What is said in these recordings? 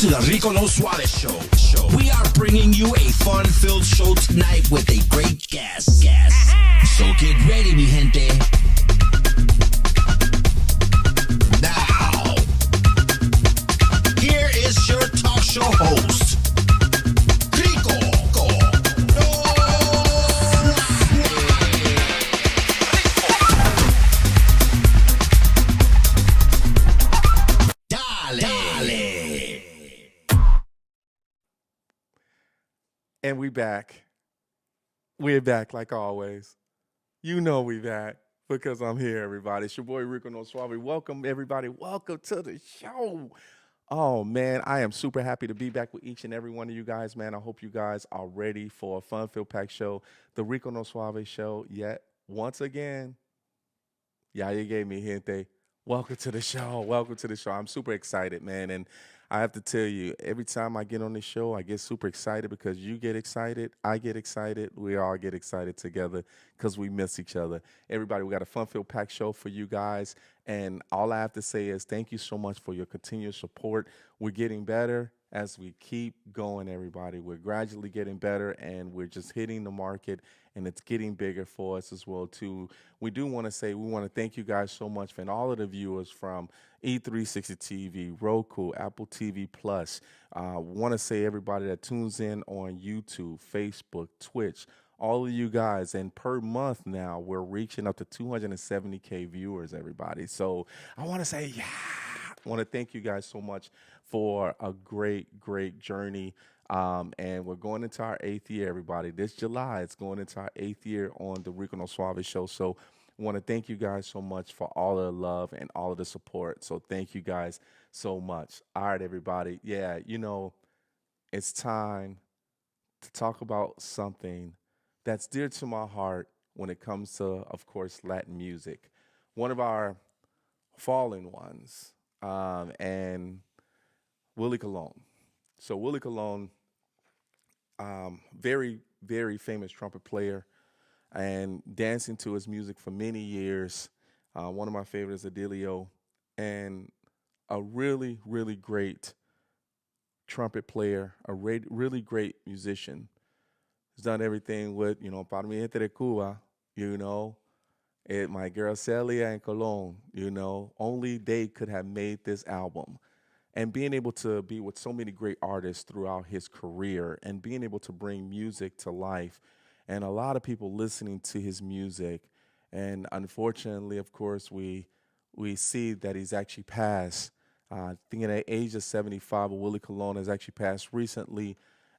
to the Rico No Suave show. We are bringing you a fun-filled show tonight with a great guest. So get ready, mi gente. Now, here is your talk show host, Rico No Dale. And we back. We're back like always. You know we back because I'm here, everybody. It's your boy Rico No Suave. Welcome, everybody. Welcome to the show. Oh, man, I am super happy to be back with each and every one of you guys, man. I hope you guys are ready for a fun-filled packed show, the Rico No Suave show. Yet, once again, you gave me gente. Welcome to the show. Welcome to the show. I'm super excited, man. And I have to tell you, every time I get on this show, I get super excited because you get excited. I get excited. We all get excited together because we miss each other. Everybody, we got a fun-filled packed show for you guys. And all I have to say is thank you so much for your continued support. We're getting better as we keep going, everybody. We're gradually getting better, and we're just hitting the market, and it's getting bigger for us as well, too. We do want to say we want to thank you guys so much for all of the viewers from E360 TV, Roku, Apple TV Plus. Want to say everybody that tunes in on YouTube, Facebook, Twitch, all of you guys. And per month now, we're reaching up to 270K viewers, everybody. So I want to say, I want to thank you guys so much for a great, great journey. And we're going into our 8th year, everybody. This July, it's going into our 8th year on the Rico No Suave show. So I want to thank you guys so much for all of the love and all of the support. So thank you guys so much. All right, everybody. Yeah, it's time to talk about something that's dear to my heart when it comes to, of course, Latin music. One of our fallen ones, and Willie Colon. So Willie Colon, very, very famous trumpet player, and dancing to his music for many years. One of my favorites, Adilio, and a really, really great trumpet player, a really great musician. He's done everything with, Para mi gente de Cuba, my girl Celia and Colon, only they could have made this album. And being able to be with so many great artists throughout his career and being able to bring music to life and a lot of people listening to his music. And unfortunately, of course, we see that he's actually passed. I think at the age of 75, Willie Colon has actually passed recently.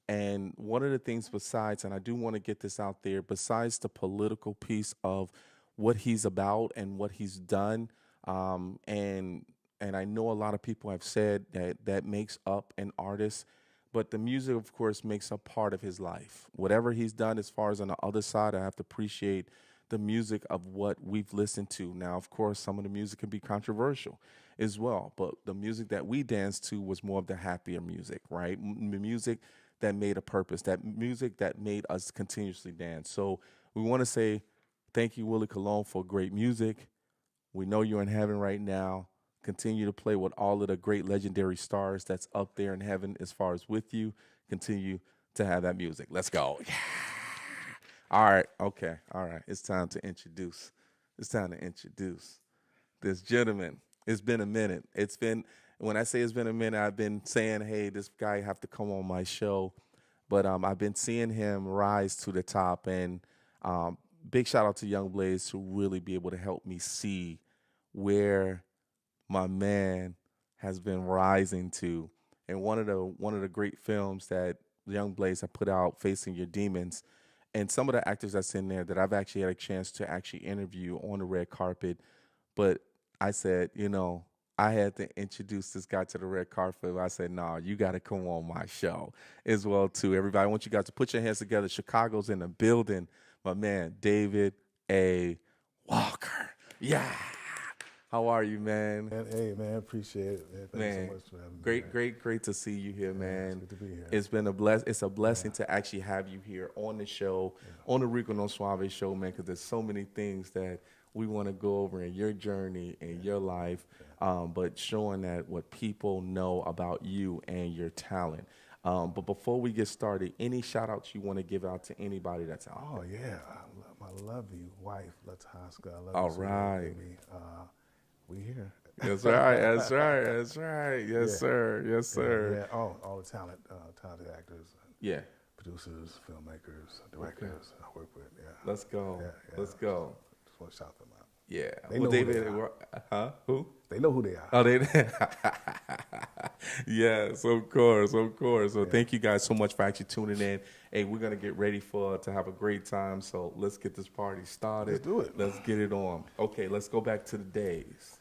And one of the things besides, and I do want to get this out there, besides the political piece of what he's about and what he's done, and I know a lot of people have said that makes up an artist, but the music, of course, makes up part of his life. Whatever he's done as far as on the other side, I have to appreciate the music of what we've listened to. Now, of course, some of the music can be controversial as well, but the music that we danced to was more of the happier music, right? Music that made a purpose, that music that made us continuously dance. So we want to say thank you, Willie Colon, for great music. We know you're in heaven right now. Continue to play with all of the great legendary stars that's up there in heaven as far as with you. Continue to have that music. Let's go. Yeah. All right. Okay. All right. It's time to introduce this gentleman. It's been a minute. When I say it's been a minute, I've been saying, hey, this guy have to come on my show. But I've been seeing him rise to the top. And big shout out to Young Blaze to really be able to help me see where my man has been rising to. And one of the great films that Young Blaze have put out, Facing Your Demons, and some of the actors that's in there that I've actually had a chance to actually interview on the red carpet. But I said, I had to introduce this guy to the red carpet. I said, no, you got to come on my show as well, too. Everybody, I want you guys to put your hands together. Chicago's in the building. My man, David A. Walker. Yeah. How are you, man? Hey, man, appreciate it, man. Thanks so much for having me. Great to see you here, man. It's good to be here. It's been it's a blessing to actually have you here on the show, on the Rico No Suave show, man, because there's so many things that We want to go over in your journey and your life, but showing that what people know about you and your talent. But before we get started, any shout outs you want to give out to anybody that's out there? Oh, yeah. My lovely wife, Latasca. I love All you so much, right. baby. We here. That's right. That's right. That's right. Yes, Yeah. sir. Yes, sir. Yeah. All the talented actors, Yeah. producers, filmmakers, directors I work with. Yeah. Let's go. Yeah, yeah. Let's go. Just want to shout them out. Yeah. They know who they David, who? They know who they are. Oh, they. Yes, of course, of course. So thank you guys so much for actually tuning in. Hey, we're gonna get ready to have a great time. So let's get this party started. Let's do it. Let's get it on. Okay, let's go back to the days.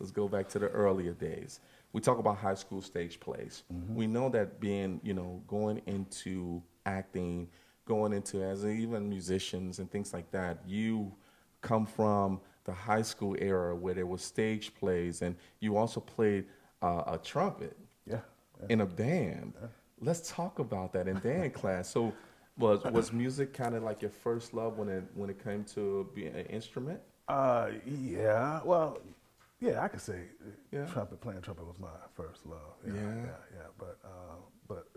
Let's go back to the earlier days. We talk about high school stage plays. We know that being, going into acting, going into as even musicians and things like that, you come from the high school era where there was stage plays, and you also played a trumpet in a band. Let's talk about that in band class. So was music kind of like your first love when it came to being an instrument? Yeah. Well, yeah, I could say Yeah. playing trumpet was my first love. Yeah. But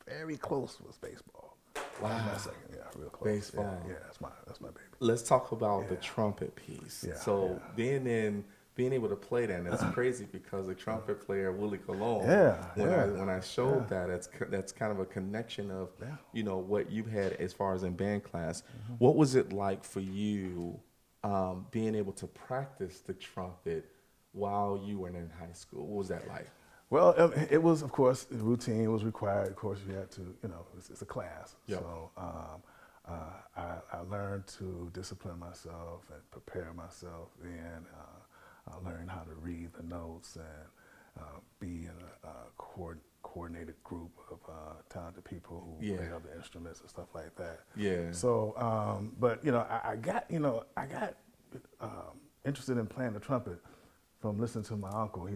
very close was baseball. Wow. My second, real close. Baseball. Yeah, that's my baby. Let's talk about the trumpet piece. Yeah, So being able to play that, and it's crazy because the trumpet player Willie Colon. When I showed that, that's kind of a connection of what you had as far as in band class. What was it like for you being able to practice the trumpet while you were in high school? What was that like? Well, it was, of course, routine. It was required. Of course, you had to, it's a class. Yep. So I learned to discipline myself and prepare myself. And I learned how to read the notes and be in a coordinated group of talented people who play other instruments and stuff like that. Yeah. So, but I got interested in playing the trumpet from listening to my uncle.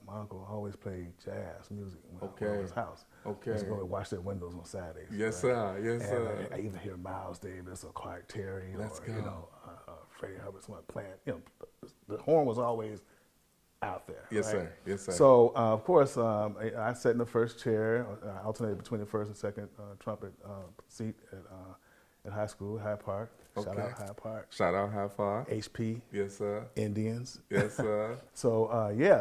My uncle always played jazz music when I was at his house. Okay. I used to go and watch their windows on Saturdays. Yes, right? sir. Yes, And sir. I either hear Miles Davis or Clark Terry Let's or go. Freddie Hubbard, someone playing. The horn was always out there. Yes, right? sir. Yes, sir. So of course, I sat in the first chair. I alternated between the first and second trumpet seat at high school, Hyde Park. Shout out Hyde Park. Shout out High Five. HP. Yes, sir. Indians. Yes, sir. So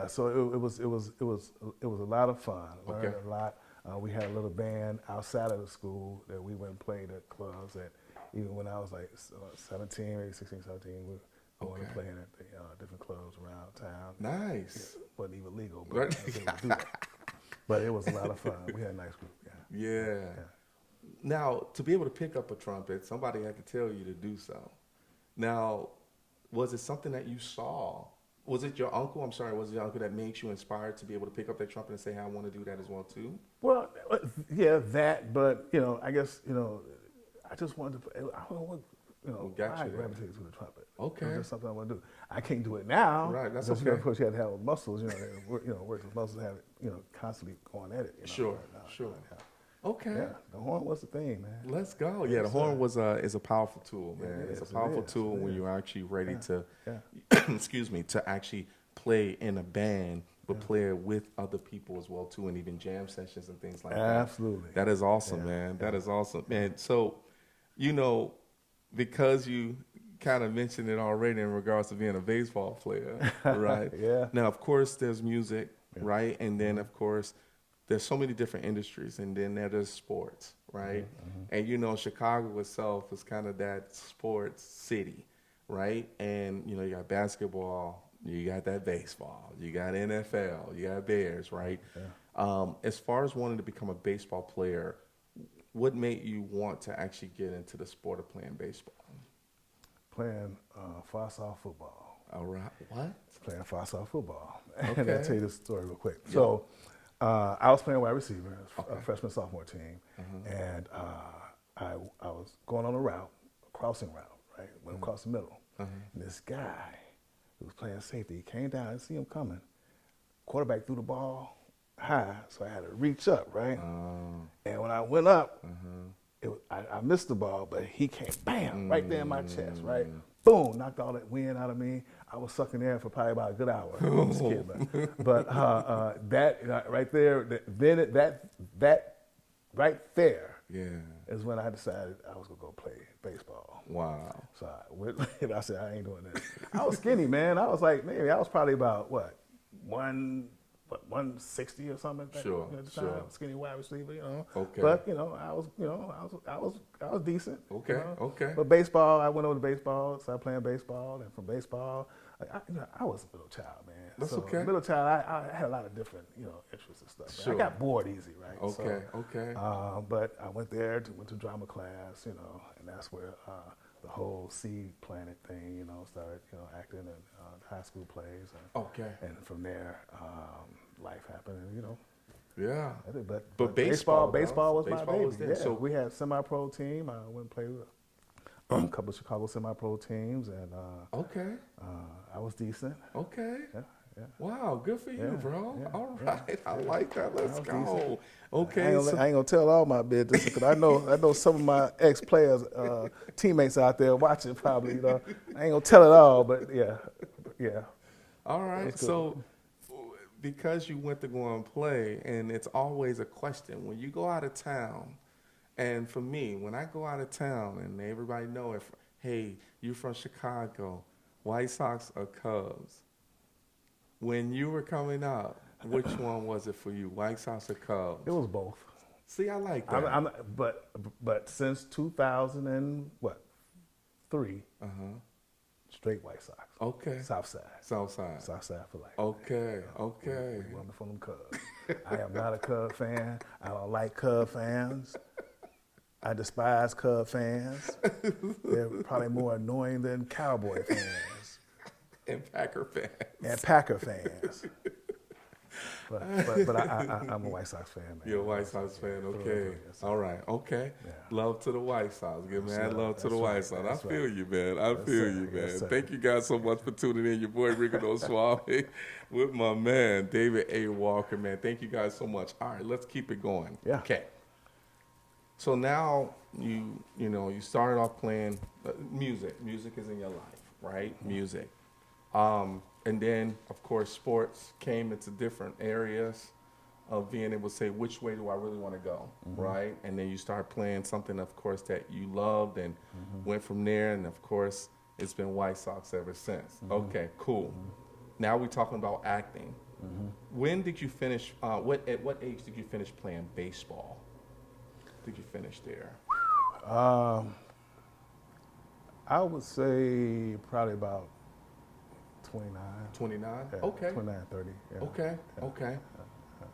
so it was a lot of fun. Learned a lot. We had a little band outside of the school that we went and played at clubs that even when I was like 17, maybe 16, 17, we were going and playing at the different clubs around town. Nice. It wasn't even legal, but I was able to do that. But it was a lot of fun. We had a nice group. Yeah. Now, to be able to pick up a trumpet, somebody had to tell you to do so. Now, was it something that you saw? Was it your uncle? I'm sorry, was it your uncle that made you inspired to be able to pick up that trumpet and say, hey, I want to do that as well, too? Well, yeah, that, but, I guess, I just wanted to, I don't know what, I gravitated to the trumpet. Okay. It was just something I want to do. I can't do it now. Right, that's because, okay. Of course, you have to have muscles, work with muscles, have it, constantly going at it. Sure. Yeah. Okay. Yeah, the horn was the thing, man. Let's go. Yeah, the horn is a powerful tool, man. It's a powerful tool when you're actually ready to, excuse me, to actually play in a band, but play with other people as well too, and even jam sessions and things like that. Absolutely. That is awesome, man. That is awesome, man. So, because you kind of mentioned it already in regards to being a baseball player, right? Yeah. Now, of course, there's music, right? And then, of course, there's so many different industries, and then there's sports, right? And Chicago itself is kind of that sports city, right? And you got basketball, you got that baseball, you got NFL, you got Bears, right? As far as wanting to become a baseball player, what made you want to actually get into the sport of playing baseball? Playing fast-off football. All right. What? Playing fast-off football. Okay. And I'll tell you this story real quick. Yep. So I was playing wide receiver, freshman, sophomore team, and I was going on a route, a crossing route, right? Went across the middle. And this guy who was playing safety, he came down, I didn't see him coming. Quarterback threw the ball high, so I had to reach up, right? And when I went up, I missed the ball, but he came, bam, right there in my chest, right? boom, knocked all that wind out of me. I was sucking air for probably about a good hour. I was a kid, but that right there, that right there is when I decided I was gonna go play baseball. Wow. So I said, I ain't doing this. I was skinny, man. I was like, maybe I was probably about 160 or something. At the time. Skinny wide receiver, Okay. But I was decent. Okay. Okay. But baseball, I went over to baseball, started playing baseball, and from baseball, I was a middle child, man. That's so okay. Middle child, I had a lot of different, interests and stuff. Sure. I got bored easy, right? Okay. Okay. But I went to drama class, and that's where the whole seed planet thing, started, acting in high school plays. And from there, life happened, and Yeah. But baseball was my baby. was there. Yeah. So we had semi-pro team. I went and played with a couple of Chicago semi-pro teams, and I was decent. Okay. Yeah. Wow, good for you, bro. Yeah, All right, I like that. Let's go. Decent. Okay. I ain't gonna tell all my business because I know some of my ex-players, teammates out there watching probably. I ain't gonna tell it all, but yeah. All right. So, because you went to go and play, and it's always a question when you go out of town. And for me, when I go out of town, and everybody know if, hey, you from Chicago, White Sox or Cubs. When you were coming up, which one was it for you, White Sox or Cubs? It was both. See, I like that. But since 2003, straight White Sox. Okay. South Side for life. Okay. We run from them Cubs. I am not a Cub fan. I don't like Cub fans. I despise Cub fans. They're probably more annoying than Cowboy fans. And Packer fans. But I'm a White Sox fan, man. You're a White Sox fan, okay. Yes, all right, okay. Yeah. Love to the White Sox. Give mad love to the White Sox. That's I feel right. you, man. I feel you, man. Yes, sir. Thank you guys so much for tuning in. Your boy Rico Suave with my man, David A. Walker, man. Thank you guys so much. All right, let's keep it going. Yeah. Okay. So now you started off playing music. Music is in your life, right? Music. And then, of course, sports came into different areas of being able to say, which way do I really want to go, right? And then you start playing something, of course, that you loved and went from there. And, of course, it's been White Sox ever since. Okay, cool. Now we're talking about acting. When did you finish, at what age did you finish playing baseball? Did you finish there? I would say probably about 29. 29? Yeah, Okay. 29, 30. Yeah. Okay.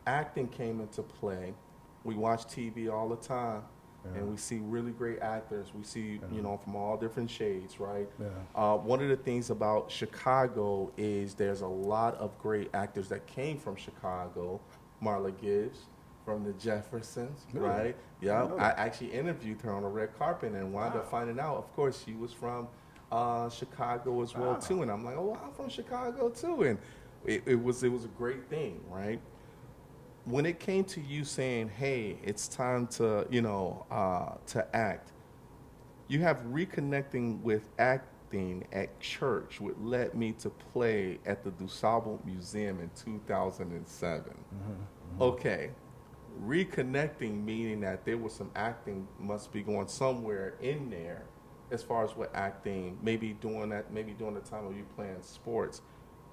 Acting came into play. We watch TV all the time, and we see really great actors. We see, from all different shades, right? Yeah. One of the things about Chicago is there's a lot of great actors that came from Chicago. Marla Gibbs from the Jeffersons, right? Yeah, I actually interviewed her on the red carpet and wound up finding out, of course, she was from Chicago as well too, and I'm like, oh, I'm from Chicago too, and it was a great thing, right? When it came to you saying, hey, it's time to to act, you have reconnecting with acting at church, which led me to play at the DuSable Museum in 2007. Okay, reconnecting meaning that there was some acting must be going somewhere in there. As far as what acting, maybe during the time of you playing sports,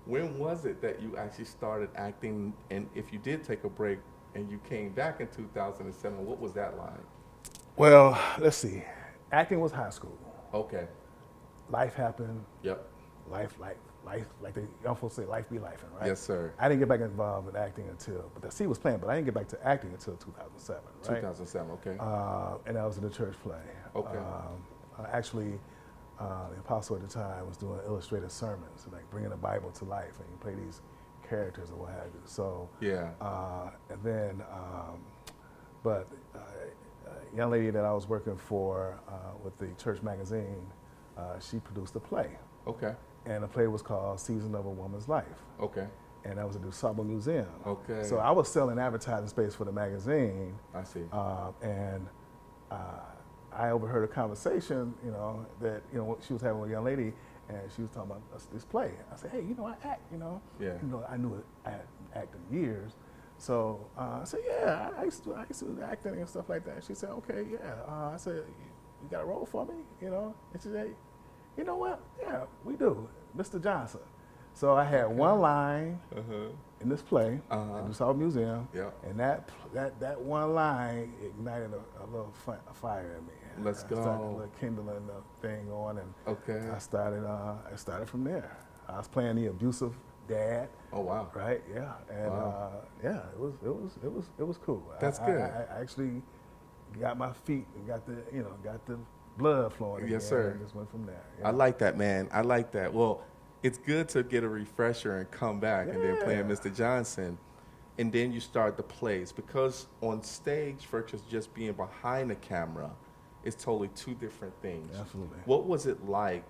when was it that you actually started acting? And if you did take a break and you came back in 2007, what was that like? Well, let's see. Acting was high school. Okay. Life happened. Yep. Life, like the young folks say, life be life, right? Yes, sir. I didn't get back involved in acting but the seed was planted, but I didn't get back to acting until 2007, right? 2007, okay. And I was in a church play. Okay. Actually, the apostle at the time was doing illustrated sermons, like bringing the Bible to life, and you play these characters or what have you. So yeah. And then, but a young lady that I was working for with the church magazine, she produced a play. Okay. And the play was called Season of a Woman's Life. Okay. And that was at the DuSable Museum. Okay. So I was selling advertising space for the magazine. I see. And I overheard a conversation, that she was having with a young lady, and she was talking about this play. I said, hey, I act, Yeah. I knew it, I hadn't acted in years. So I said, yeah, I used to do acting and stuff like that. She said, okay, yeah. I said, you got a role for me, And she said, you know what? Yeah, we do, Mr. Johnson. So I had one line in this play at the DuSable Museum, and that one line ignited a little fire in me. Let's go. I started a little kindling the thing on, and I started from there. I was playing the abusive dad. Oh wow! Right? Yeah, and it was cool. That's good. I actually got my feet and got the blood flowing. Yes, again, sir. And just went from there. I like that, man. I like that. Well, it's good to get a refresher and come back and then playing Mr. Johnson. And then you start the plays. Because on stage versus just being behind the camera, it's totally two different things. Absolutely. What was it like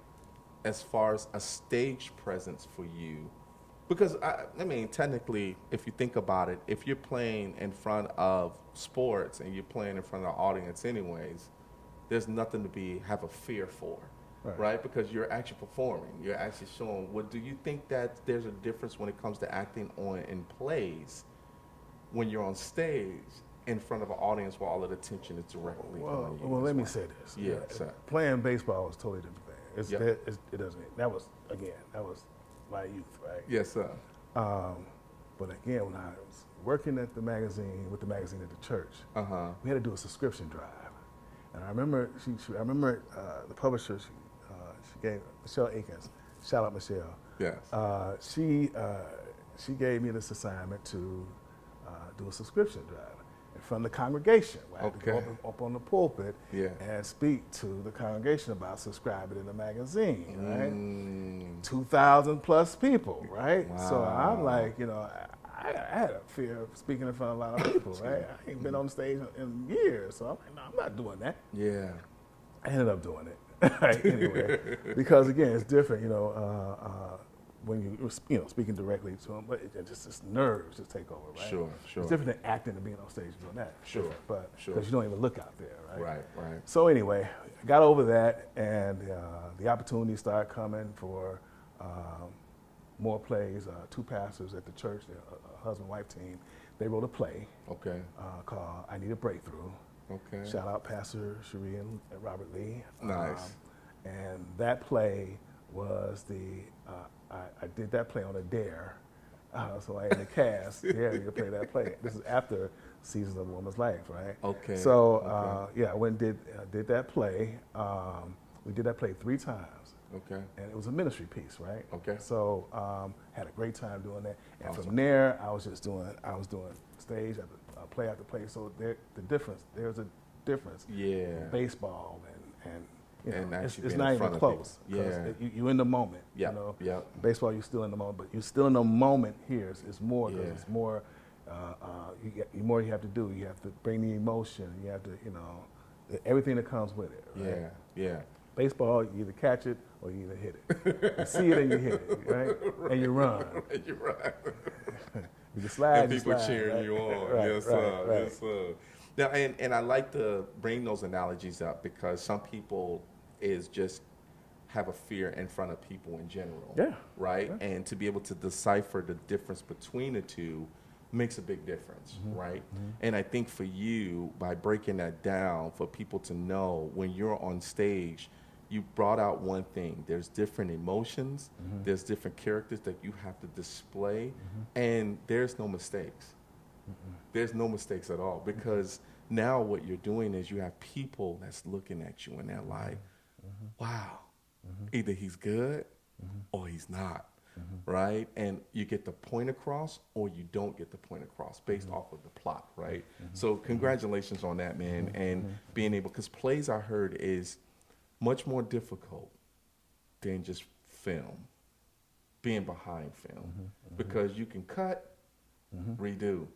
as far as a stage presence for you? Because, I mean, technically, if you think about it, if you're playing in front of sports and you're playing in front of the audience anyways, there's nothing to have a fear for. Right? Because you're actually performing. You're actually showing. Do you think that there's a difference when it comes to acting in plays when you're on stage in front of an audience where all of the attention is directly on you? Well, let me say this. Yeah, sir. Playing baseball is a totally different thing. It doesn't. That was my youth, right? Yes, sir. But again, when I was working at the magazine at the church, we had to do a subscription drive. And I remember the publisher, she gave Michelle Akins, shout out Michelle. Yes. She gave me this assignment to do a subscription drive in front of the congregation. Where I had to go up on the pulpit and speak to the congregation about subscribing to the magazine, right? 2,000 plus people, right? Wow. So I'm like, I had a fear of speaking in front of a lot of people, right? I ain't been on stage in years, so I'm like, no, I'm not doing that. Yeah. I ended up doing it, right? Anyway, because again, it's different, when you speaking directly to them, but it just nerves just take over, right? Sure. It's different than acting and being on stage doing that. Sure. But because you don't even look out there, right? Right. So anyway, I got over that, and the opportunities started coming for more plays. Two pastors at the church, a husband-wife team, they wrote a play called "I Need a Breakthrough." Okay. Shout out Pastor Cherie and Robert Lee. Nice. And that play was I did that play on a dare. So I had the cast dare you to play that play. This is after Seasons of a Woman's Life, right? Okay. So I went and did that play. We did that play 3 times. Okay. And it was a ministry piece, right? Okay. So had a great time doing that. And Awesome. from there, I was doing stage play after play. So there's a difference. Yeah. Baseball and it's actually being not in even front of close. people. Yeah. You're in the moment. Yeah. Yeah. Baseball, you're still in the moment, but you're still in the moment here. It's more. Yeah. It's more. More you have to do. You have to bring the emotion. You have to, everything that comes with it. Right? Yeah. Baseball, you either catch it or you either hit it. You see it and you hit it, right? And you run. You're right. You can slide. And people slide, cheering right? you on. Right, Yes, right, sir. right. Yes, sir. Now, and I like to bring those analogies up because some people just have a fear in front of people in general. Yeah. Right? Yeah. And to be able to decipher the difference between the two makes a big difference, right? And I think for you, by breaking that down for people to know when you're on stage, you brought out one thing. There's different emotions, there's different characters that you have to display, and there's no mistakes. There's no mistakes at all because now what you're doing is you have people that's looking at you and they're like, wow, either he's good or he's not, right? And you get the point across or you don't get the point across based off of the plot, right? So congratulations on that, man, and being able, because plays I heard is much more difficult than just film, being behind film, because you can cut, redo.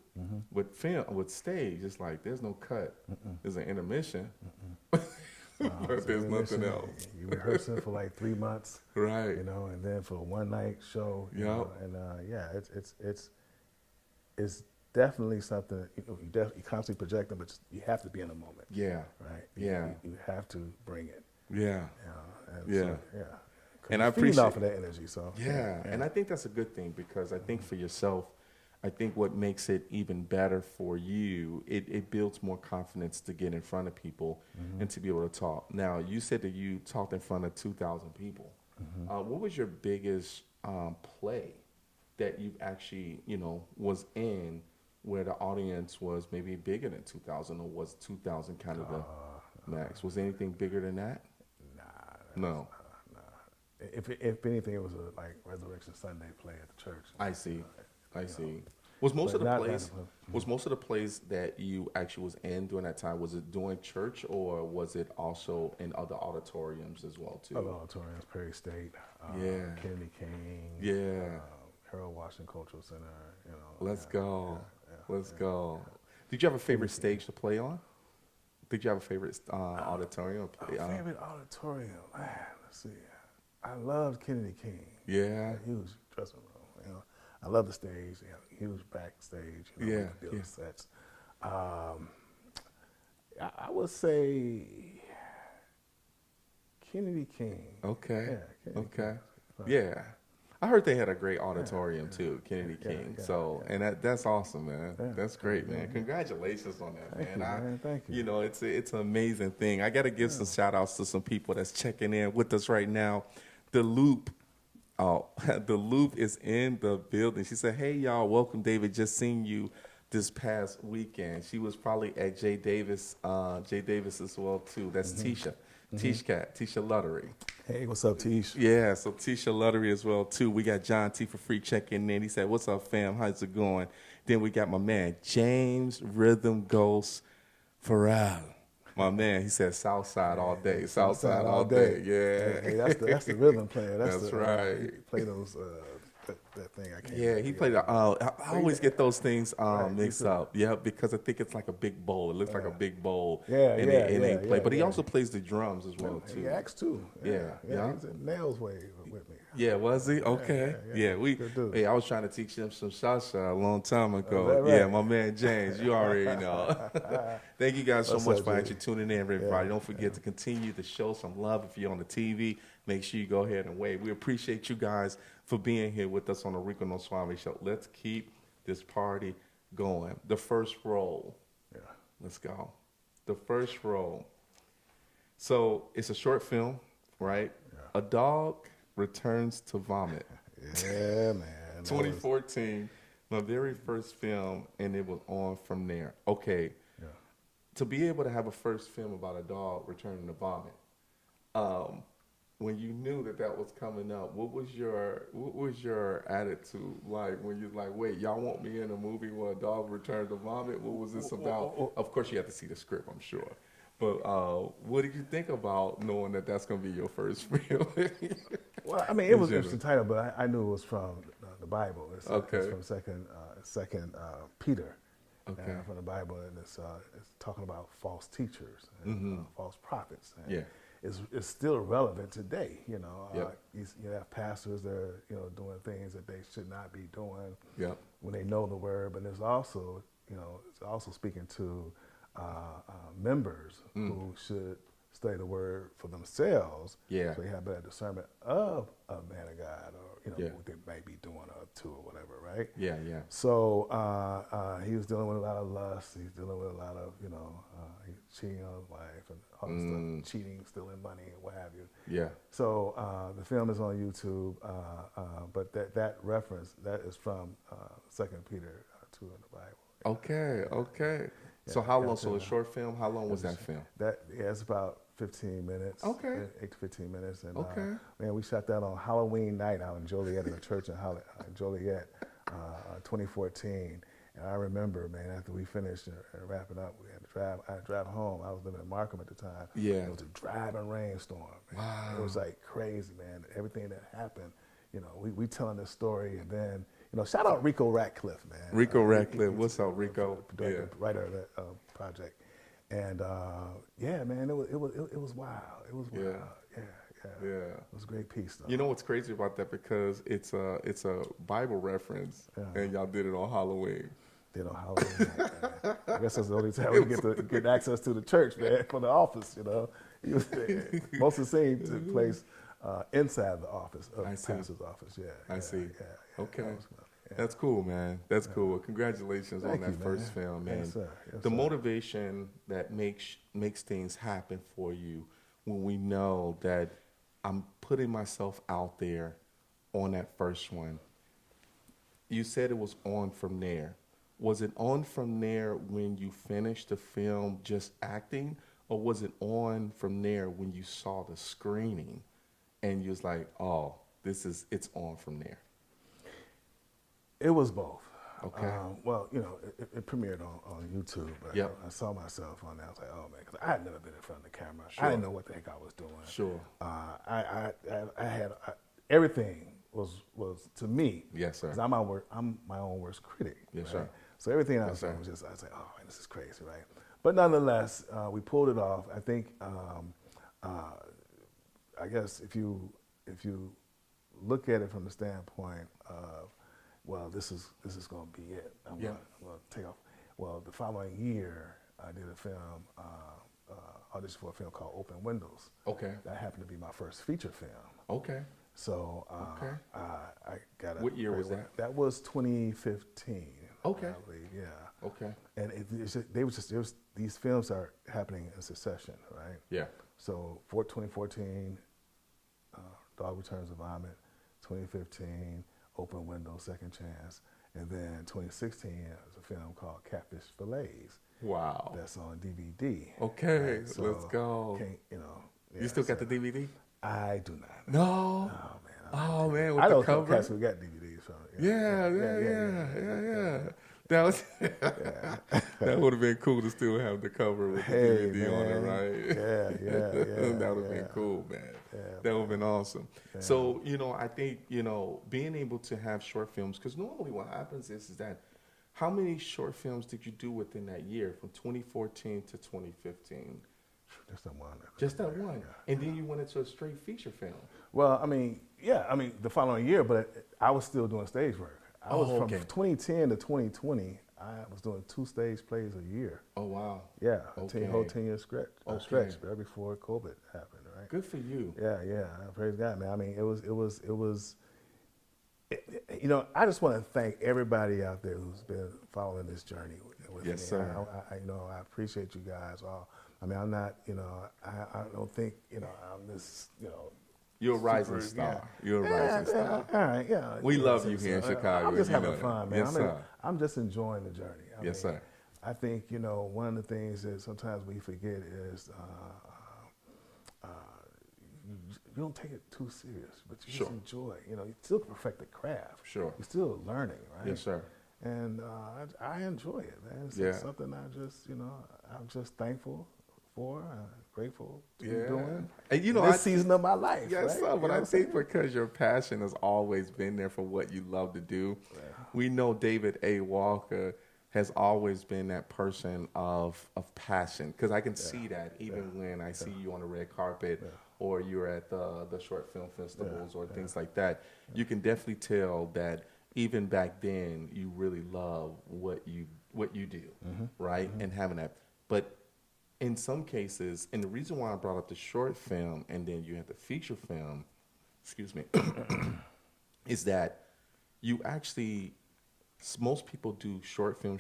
With stage, it's like there's no cut. There's an intermission, but there's nothing else. You rehearsing for like 3 months, Right. and then for a one night show, it's definitely something you constantly projecting, but you have to be in the moment. Yeah. Right. Yeah. You have to bring it. Yeah. And Yeah. So, And I feeding appreciate off of that energy. So yeah, and I think that's a good thing because I think for yourself, I think what makes it even better for you, it builds more confidence to get in front of people and to be able to talk. Now, you said that you talked in front of 2,000 people. What was your biggest play that you actually, was in where the audience was maybe bigger than 2,000, or was 2,000 kind of the max? Was anything bigger than that? No. If anything, it was a like Resurrection Sunday play at the church. I see. I see. Was most of the plays that you actually was in during that time, was it during church or was it also in other auditoriums as well too? Other auditoriums, Perry State, Kennedy King, Harold Washington Cultural Center. Let's go. Let's go. Did you have a favorite stage to play on? Did you have a favorite auditorium? Favorite auditorium? Man, let's see. I loved Kennedy King. Yeah. Huge dressing room. I love the stage. Huge backstage. Sets. I would say Kennedy King. Okay. Yeah, Kennedy okay. King. Yeah. I heard they had a great auditorium too, Kennedy King. And that's awesome, man. That's great, man. Congratulations on that, Thank you, man. Thank you. It's an amazing thing. I got to give some shout outs to some people that's checking in with us right now. The Loop. Oh, the Loop is in the building. She said, "Hey y'all, welcome, David. Just seen you this past weekend." She was probably at Jay Davis as well too. That's Tisha. Tisha Luttery. Hey, what's up, Tish? Yeah, so Tisha Luttery as well too. We got John T for free checking in. He said, "What's up, fam? How's it going?" Then we got my man James Rhythm Ghost Farrell. My man, he said Southside all day. Southside all day. Yeah. Hey, that's the rhythm player. That's right. He play those that thing. I can't. Yeah, he played. I always get those things mixed up. Yeah, because I think it's like a big bowl. It looks like a big bowl. They play. But he also plays the drums as well too. He acts too. Yeah. He's in Nails way with me. Yeah, was he? Okay. Yeah, I was trying to teach him some salsa a long time ago. Right? Yeah, my man James, you already know. Thank you guys so much for actually tuning in, everybody. Don't forget to continue to show some love. If you're on the TV, make sure you go ahead and wave. We appreciate you guys for being here with us on the Rico Noswami Show. Let's keep this party going. The first roll. Yeah. Let's go. The first roll. So it's a short film, right? Yeah. A dog returns to vomit. Yeah, man. 2014, my very first film, and it was on from there. Okay. Yeah. To be able to have a first film about a dog returning to vomit, when you knew that was coming up, what was your attitude like when you're like, wait, y'all want me in a movie where a dog returned to vomit? What was this about? Of course, you have to see the script, I'm sure. But what did you think about knowing that that's going to be your first film? Well, I mean, it was an interesting title, but I knew it was from the Bible. It's from Second Peter. Okay. From the Bible, and it's talking about false teachers and false prophets. And it's still relevant today. You have pastors that are doing things that they should not be doing when they know the word. But there's also it's also speaking to members who should study the word for themselves. So they have better discernment of a man of God, or what they might be doing or to or whatever, right? So he was dealing with a lot of lust. He's dealing with a lot of cheating on his wife and all this stuff, cheating, stealing money, and what have you. So the film is on YouTube, but that reference that is from 2 Peter 2 in the Bible. Okay. So how long? So a short film. How long was that film? It's about 15 minutes. Okay. 8 to 15 minutes. And man, we shot that on Halloween night out in Joliet, in a church in Joliet, 2014. And I remember, man, after we finished wrapping up, we had to drive. I had to drive home. I was living in Markham at the time. It was a driving rainstorm. Man. Wow. It was like crazy, man. Everything that happened. We telling this story, and then shout out Rico Ratcliffe, man. Rico Ratcliffe, what's up, Rico? Writer of that project, and man, it was wild. It was wild. Yeah. It was a great piece, though. You know what's crazy about that, because it's a Bible reference, and y'all did it on Halloween. Did on Halloween. I guess that's the only time we get access to the church, man, from the office. Most of the scene took place inside the office of I the see. pastor's office. Yeah, I yeah, see. Yeah, Okay. that was fun, yeah. That's cool, man. That's cool. Well, congratulations Thank on you, that first man. film, Yes, man. sir. Yes, The sir. motivation that makes things happen for you when we know that I'm putting myself out there on that first one. You said it was on from there. Was it on from there when you finished the film just acting, or was it on from there when you saw the screening and you was like, oh, it's on from there? It was both. Okay. Well, it premiered on YouTube. But Yep. I saw myself on there. I was like, oh man, because I had never been in front of the camera. Sure. I didn't know what the heck I was doing. Sure. I had everything was to me. Yes, sir. Because I'm my own worst critic. Yes, right? sir. So everything I Yes, was sir. doing was just, I was like, oh man, this is crazy, right? But nonetheless, we pulled it off. I think, I guess if you look at it from the standpoint of, well, this is going to be it. I'm Yeah. going to take off. Well, the following year, I did a film, audition for a film called Open Windows. Okay. That happened to be my first feature film. Okay. So Okay. I got What year was that? That was 2015. Okay. I believe, yeah. Okay. And these films are happening in succession, right? Yeah. So for 2014, Dog Returns to Vomit, 2015, Open Window, Second Chance, and then 2016 there's a film called Catfish Fillets Wow. that's on DVD. Okay, Right? So let's go. You You still got the DVD? I do not. No. Oh man. Oh man, with I the don't cover. cats we got DVDs from. Yeah. That was that would have been cool to still have the cover with the Hey, DVD on it, man. right? Yeah. That would have been cool, man. Yeah, That would have been awesome. So, I think, being able to have short films, because normally what happens is that how many short films did you do within that year from 2014 to 2015? Just that one. Just that one. And then you went into a straight feature film. Well, the following year, but I was still doing stage work. I was okay. from 2010 to 2020. I was doing 2 stage plays a year. Oh, wow. Yeah, Okay. whole 10-year stretch. Okay. Stretch right before COVID happened, right? Good for you. Yeah. Praise God, man. I mean, it was. I just want to thank everybody out there who's been following this journey with Yes, me. sir. I appreciate you guys all. I mean, I'm not, I don't think, I'm this, You're a rising super- star. You're a rising star. All right, yeah. We love so- you here in so, Chicago, I'm just you know having that. fun, man. Yes, sir. I'm just enjoying the journey. Yes, sir. I think, one of the things that sometimes we forget is you don't take it too serious, but you Sure. just enjoy. You still perfect the craft. Sure. You're still learning, right? Yes, sir. And I enjoy it, man. It's Yeah. something I'm just thankful for, grateful to Yeah. be doing. And in this season of my life. Yes, right? sir. You But know what I I'm think saying? because your passion has always been there for what you love to do. We know David A. Walker has always been that person of passion, because I can see that even when I see you on the red carpet or you're at the short film festivals or things like that. You can definitely tell that even back then you really love what you do, right? And having that. But in some cases, and the reason why I brought up the short film and then you have the feature film, is that you actually, most people do short film,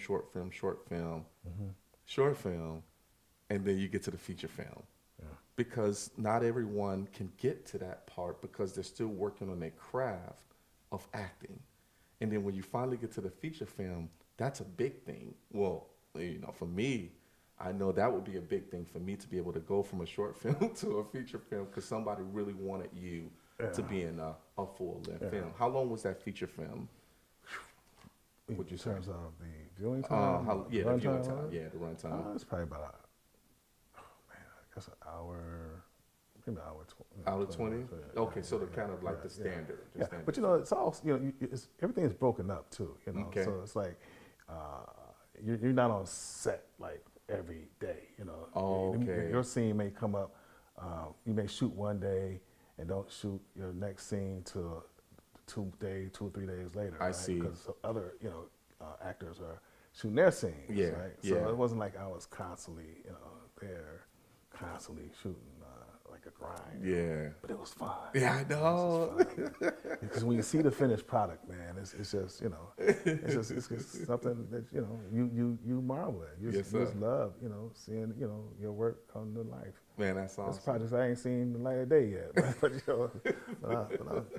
and then you get to the feature film. Because not everyone can get to that part because they're still working on their craft of acting. And then when you finally get to the feature film, that's a big thing. Well, for me, I know that would be a big thing for me to be able to go from a short film to a feature film because somebody really wanted you to be in a full-length film. How long was that feature film? Would you in say? terms of the viewing time? The viewing runtime? time. Yeah, the runtime. It's probably about, I guess an hour, maybe an hour 20. Out of 20? Yeah, Okay, so the kind of like the yeah. standard. the Yeah, standard. but it's all everything is broken up too. Okay. So it's like you're not on set like every day. Oh, okay. Your scene may come up. You may shoot one day and don't shoot your next scene till 2 or 3 days later. I right? see. Because other actors are shooting their scenes. Yeah, Right. So yeah. it wasn't like I was constantly there, constantly shooting. like a grind. Yeah. But it was fun. Yeah, I know. Because when you see the finished product, man, it's just, you know, it's just something that, you know, you marvel at. You just love, you know, seeing, you know, your work come to life. Man, that's awesome. This project I ain't seen the light of day yet, but, you know,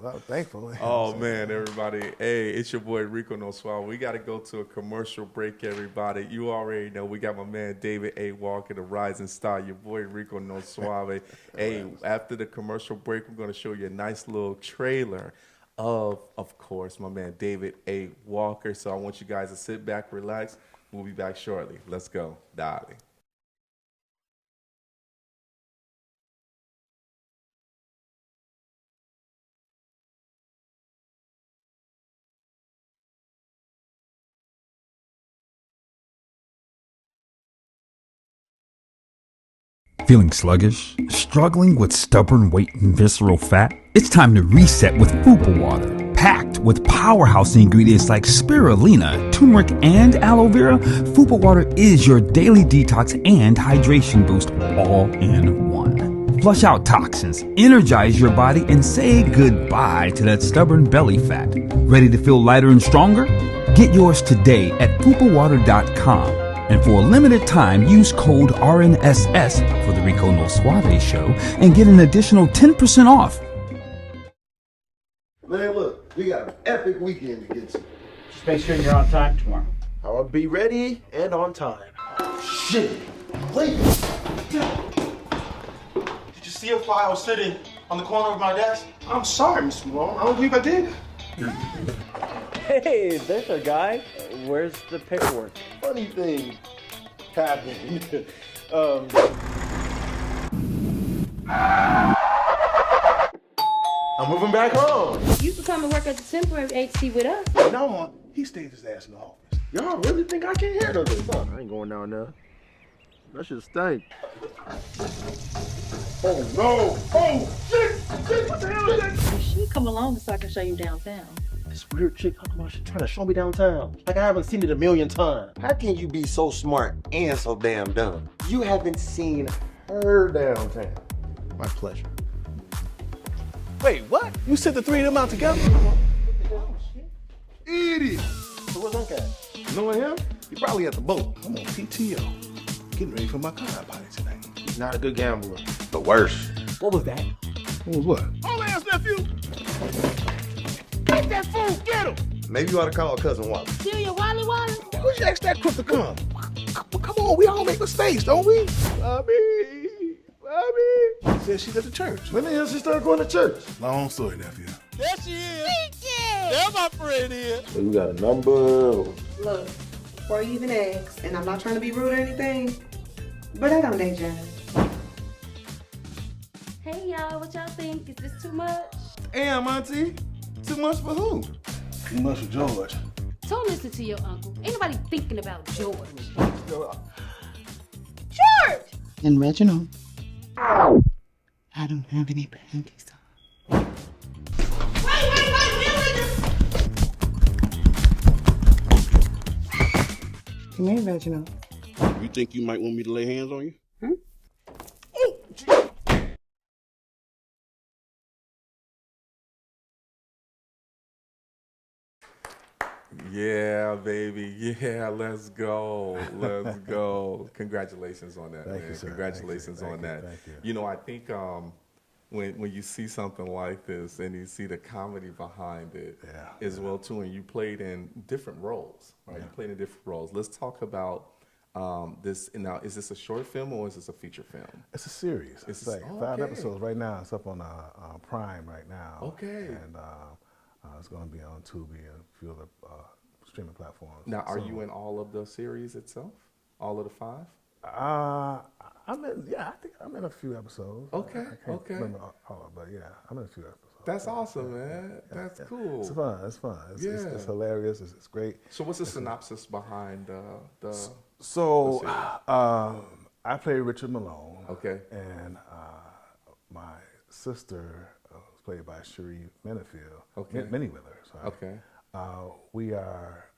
I'm thankful. Oh man, everybody! Hey, it's your boy Rico No Suave. We got to go to a commercial break, everybody. You already know we got my man David A. Walker, the rising star. Your boy Rico No Suave. Hey, after the commercial break, we're gonna show you a nice little trailer of course, my man David A. Walker. So I want you guys to sit back, relax. We'll be back shortly. Let's go, darling. Feeling sluggish? Struggling with stubborn weight and visceral fat? It's time to reset with Fupa Water. Packed with powerhouse ingredients like spirulina, turmeric, and aloe vera, Fupa Water is your daily detox and hydration boost all in one. Flush out toxins, energize your body, and say goodbye to that stubborn belly fat. Ready to feel lighter and stronger? Get yours today at fupawater.com. And for a limited time, use code RNSS for the Rico No Suave show and get an additional 10% off. Man, look, we got an epic weekend to get to. Just make sure you're on time tomorrow. I'll be ready and on time. Shit! Wait! Did you see a file sitting on the corner of my desk? I'm sorry, Mr. Malone. I don't believe I did. Hey, there's a guy. Where's the paperwork? Funny thing happened. I'm moving back home. You can come and work at the temporary HC with us. From now on, he stays his ass in the office. Y'all really think I can handle this? Huh? I ain't going down there. That shit stink. Oh no! Oh shit! Shit! What the hell is that? She come along so I can show you downtown. This weird chick talking about she trying to show me downtown. Like I haven't seen it a million times. How can you be so smart and so damn dumb? You haven't seen her downtown. My pleasure. Wait, what? You sent the three of them out together? Oh, shit. Idiot! So what's Uncle? Knowing him? He probably at the boat. I'm on PTO, getting ready for my car party tonight. He's not a good gambler. The worst. What was that? What was what? Old ass nephew! Get that fool, get him! Maybe you ought to call cousin Wally. Celia Wally Wally? Who's you ask that crook to come? Come on, we all make mistakes, don't we? Bobby. She said she's at the church. When the hell she started going to church? Long story, nephew. There she is. There my friend is. So you got a number? Look, before you even ask, and I'm not trying to be rude or anything, but I don't date John. Hey y'all, what y'all think? Is this too much? Damn, Auntie. Too much for who? Too much for George. Don't listen to your uncle. Ain't nobody thinking about George. And Reginald, I don't have any panties on. Come here, Reginald. You think you might want me to lay hands on you? Yeah, baby. Yeah, let's go. Let's go. Congratulations on that, Thank man. you, sir. Congratulations Thank on you. that. Thank you. You know, I think when you see something like this and you see the comedy behind it as well too, and you played in different roles, right? You played in different roles. Let's talk about this. Now, is this a short film or is this a feature film? It's a series. It's like 5 episodes right now. It's up on Prime right now. Okay. And it's going to be on Tubi and a few other streaming platforms. Now, are you in all of the series itself? All of the 5? I think I'm in a few episodes. Okay, I can't okay. remember all, but yeah, I'm in a few episodes. That's awesome, man. That's cool. It's fun. It's fun. It's hilarious. It's great. So what's the synopsis behind the? So I play Richard Malone. Okay. And my sister was played by Cherie Minifield. Okay. Miniwiller, sorry. Okay. We are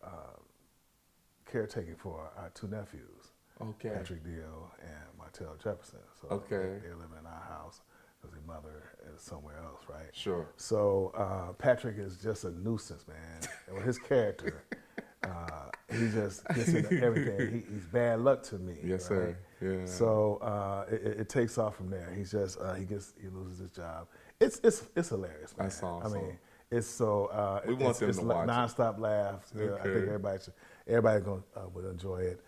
caretaking for our 2 nephews. Okay. Patrick Deal and Martell Jefferson. So Okay. they're living in our house. because his mother is somewhere else, right? Sure. So Patrick is just a nuisance, man. And with his character, he just gets into everything. He's bad luck to me. Yes, right? sir. Yeah. So it takes off from there. He's just he loses his job. It's hilarious, man. That's awesome. I mean, it's so we want them it's to watch nonstop laughs. Okay. I think everybody will enjoy it.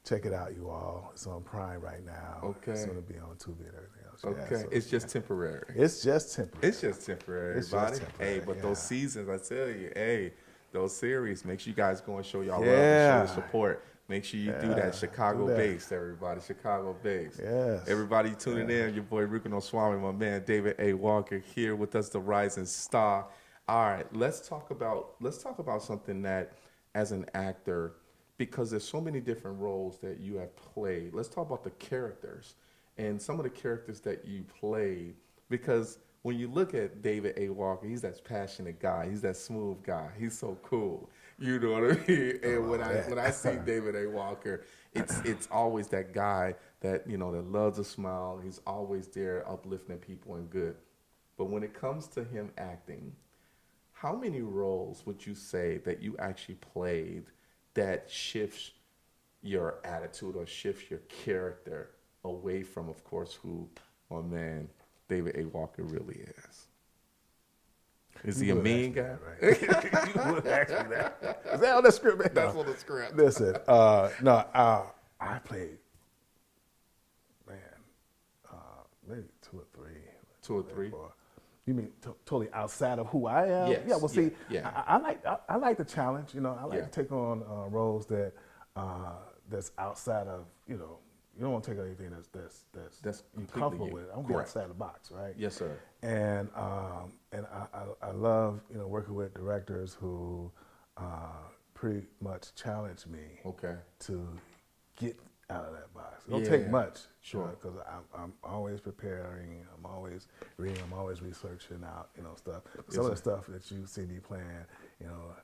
Check it out, you all. It's on Prime right now. Okay. It's going to be on Tubi and everything else. Okay. Yeah, so, it's just temporary. It's just temporary. It's just temporary, It's everybody. just temporary, Hey, but yeah. those seasons, I tell you, hey, those series, make sure you guys go and show y'all love Yeah. and show the support. Make sure you do that Chicago-based, everybody. Chicago-based. Yes. Everybody tuning in. Your boy Rico Swami, my man David A. Walker here with us, the rising star. All right, let's talk about something that, as an actor, because there's so many different roles that you have played. Let's talk about the characters and some of the characters that you played. Because when you look at David A. Walker, he's that passionate guy. He's that smooth guy. He's so cool. You know what I mean? And when I see David A. Walker, it's always that guy that, you know, that loves to smile. He's always there uplifting people and good. But when it comes to him acting, how many roles would you say that you actually played that shifts your attitude or shifts your character away from, of course, who my man David A. Walker really is? Is he a mean guy? Right? You would ask me that. Is that on the script? Man? That's on the script. Listen, I played, man, maybe two or three. Two or three? You mean totally outside of who I am? Yes. Yeah. Well, see, Yeah. I like the challenge. You know, I like Yeah. to take on roles that that's outside of, you know. You don't want to take anything that's you're completely comfortable you. with. I'm going Correct. outside the box, right? Yes, sir. And I love, you know, working with directors who pretty much challenge me to get out of that box. It don't take much, Sure, because I'm always preparing. I'm always reading. I'm always researching out, you know, stuff. Some of the stuff that you see me playing, you know,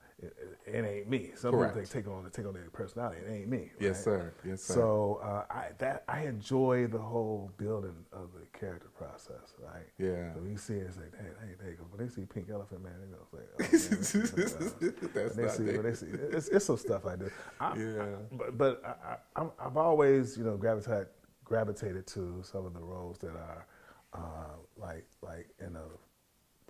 it ain't me. Some people they take on their personality. It ain't me. Yes, right? sir. Yes, sir. So I enjoy the whole building of the character process, right? Yeah. So you see it, it's like, hey, there you go. When they see Pink Elephant, man, they're gonna say, oh, man, it's some stuff I do. But I've always, you know, gravitated to some of the roles that are like in a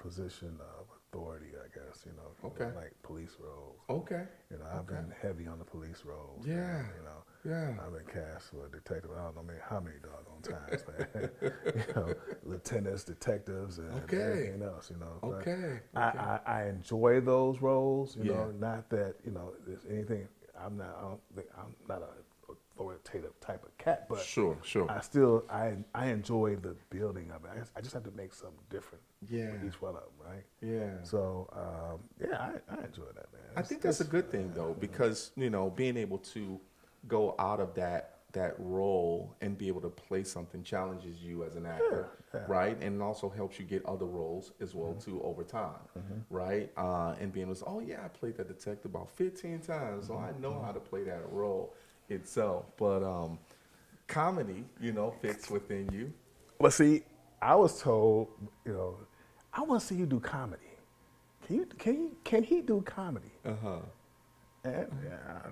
position of authority, I guess, you know, like police roles. Okay. You know, I've been heavy on the police roles. Yeah. Man, you know, Yeah. I've been cast for a detective. I don't know how many doggone times, man. You know, lieutenants, detectives, and everything else. You know. Okay. I enjoy those roles. You know, Yeah. not that, you know, there's anything. I'm not a authoritative type of cat, but Sure. I enjoy the building of it. I just have to make something different with each one of them, right? Yeah. So I enjoy that, man. I think that's a good thing, though, because, you know, being able to go out of that role and be able to play something challenges you as an actor, right? And also helps you get other roles as well, too, over time, right? And being able to say, oh, yeah, I played that detective about 15 times, so I know how to play that role itself. But comedy, you know, fits within you. Well, see, I was told, you know, I want to see you do comedy. Can he do comedy? And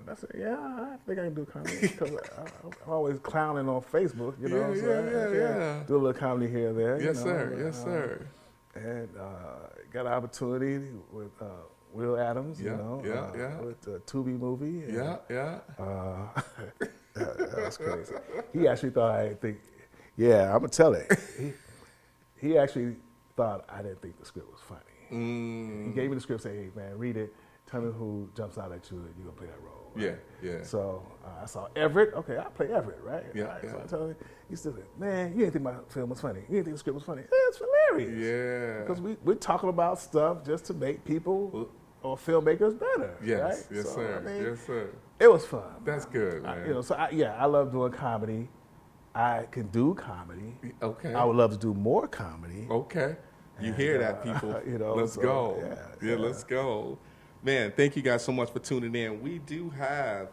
I said, I think I can do comedy, because I'm always clowning on Facebook, you know. Yeah. Do a little comedy here and there. Yes, you know, sir. Yes, sir. And got an opportunity with Will Adams, Yeah, you know, yeah. with the Tubi movie. And, Yeah. that was crazy. He actually thought I didn't think. Yeah, I'm gonna tell it. He actually thought I didn't think the script was funny. He gave me the script, say, "Hey, man, read it. Tell me who jumps out at you, and you're gonna play that role." Right? Yeah. So I saw Everett. Okay, I'll play Everett, right? Yeah, right. yeah. So I told him, he said, "Man, you didn't think my film was funny. You didn't think the script was funny. Yeah, it's hilarious. Yeah. Because we're talking about stuff just to make people or filmmakers better. Yes, right? yes, So, sir. I mean, Yes, sir. It was fun. That's good, man. You know, so I love doing comedy. I can do comedy. Okay. I would love to do more comedy. Okay. You hear that, people. You know, let's so, go. yeah. Let's go. Man, thank you guys so much for tuning in. We do have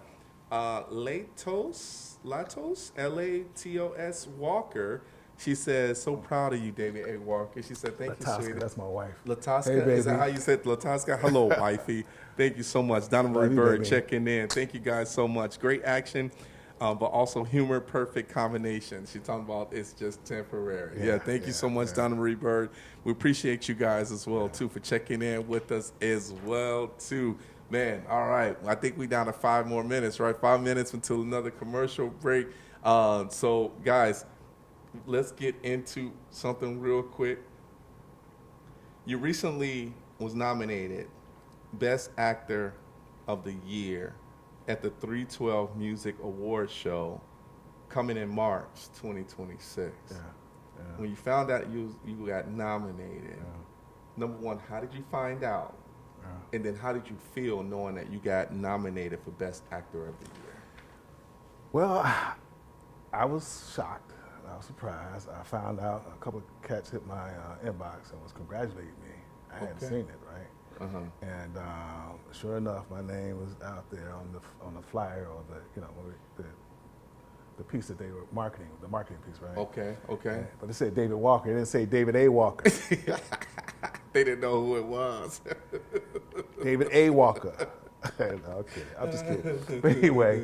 Latos, Latos Walker She says, so proud of you, David A. Walker. She said, thank you, Lataska, sweetie. that's my wife. Lataska, Hey, baby. is that how you said Lataska? Hello, wifey. Thank you so much. Donna Marie Love you, Bird baby. checking in. Thank you guys so much. Great action, but also humor, perfect combination. She's talking about it's just temporary. Yeah, thank you so much, Donna Marie Bird. We appreciate you guys as well, too, for checking in with us as well, too. Man, all right. I think we down to 5 more minutes, right? 5 minutes until another commercial break. So, guys, let's get into something real quick. You recently was nominated Best Actor of the Year at the 312 Music Awards show coming in March 2026. When you found out you got nominated, number one, how did you find out? And then how did you feel knowing that you got nominated for Best Actor of the Year? Well, I was shocked. I was surprised. I found out a couple of cats hit my inbox and was congratulating me. I hadn't seen it, right? And sure enough, my name was out there on the flyer or the piece that they were marketing, the marketing piece, right? Okay. But it said David Walker. It didn't say David A. Walker. They didn't know who it was. David A. Walker. Okay, I'm just kidding. But anyway,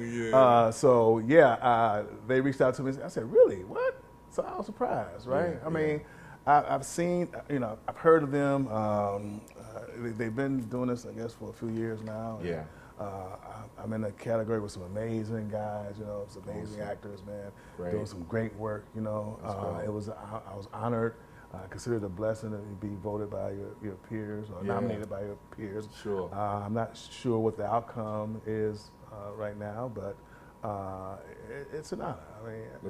they reached out to me. I said, really? What? So I was surprised, right? I mean, I've seen, I've heard of them. They've been doing this, I guess, for a few years now. And, I'm in a category with some amazing guys, some amazing actors, man, doing some great work, I was honored. I consider it a blessing to be voted by your peers or nominated by your peers. Sure. I'm not sure what the outcome is right now, but it's an honor. I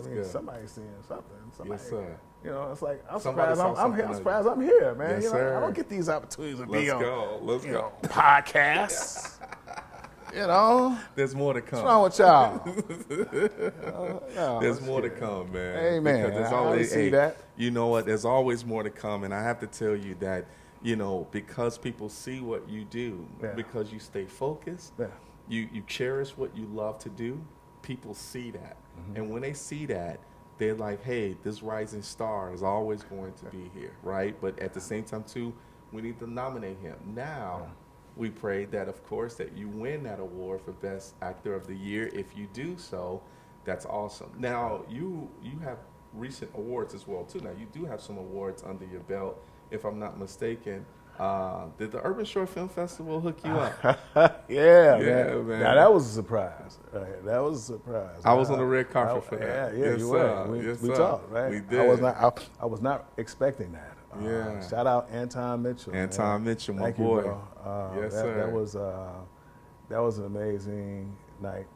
mean, somebody's seeing something. Somebody, yes, sir. It's like I'm Somebody surprised. saw I'm here. something I'm surprised I'm here, man. Yes, sir. I don't get these opportunities to be on. Let's go. Podcasts. There's more to come. What's wrong with y'all? There's more to come, man. Hey, man, Because there's I always, see that. You know what? There's always more to come, and I have to tell you that, because people see what you do, because you stay focused, you cherish what you love to do, people see that. And when they see that, they're like, hey, this rising star is always going to be here, right? But at the same time, too, we need to nominate him. Now, we pray that, of course, that you win that award for Best Actor of the Year. If you do so, that's awesome. Now, you have recent awards as well, too. Now, you do have some awards under your belt, if I'm not mistaken. Did the Urban Short Film Festival hook you up? Yeah, man. Now, that was a surprise. Right? That was a surprise. I was on the red carpet for that. Yeah, yes, you sir. were. Yes, we sir. talked, right? We did. I was not expecting that. Shout out Anton Mitchell. Anton Mitchell, my Thank boy. You, bro. Yes, sir. That was an amazing night,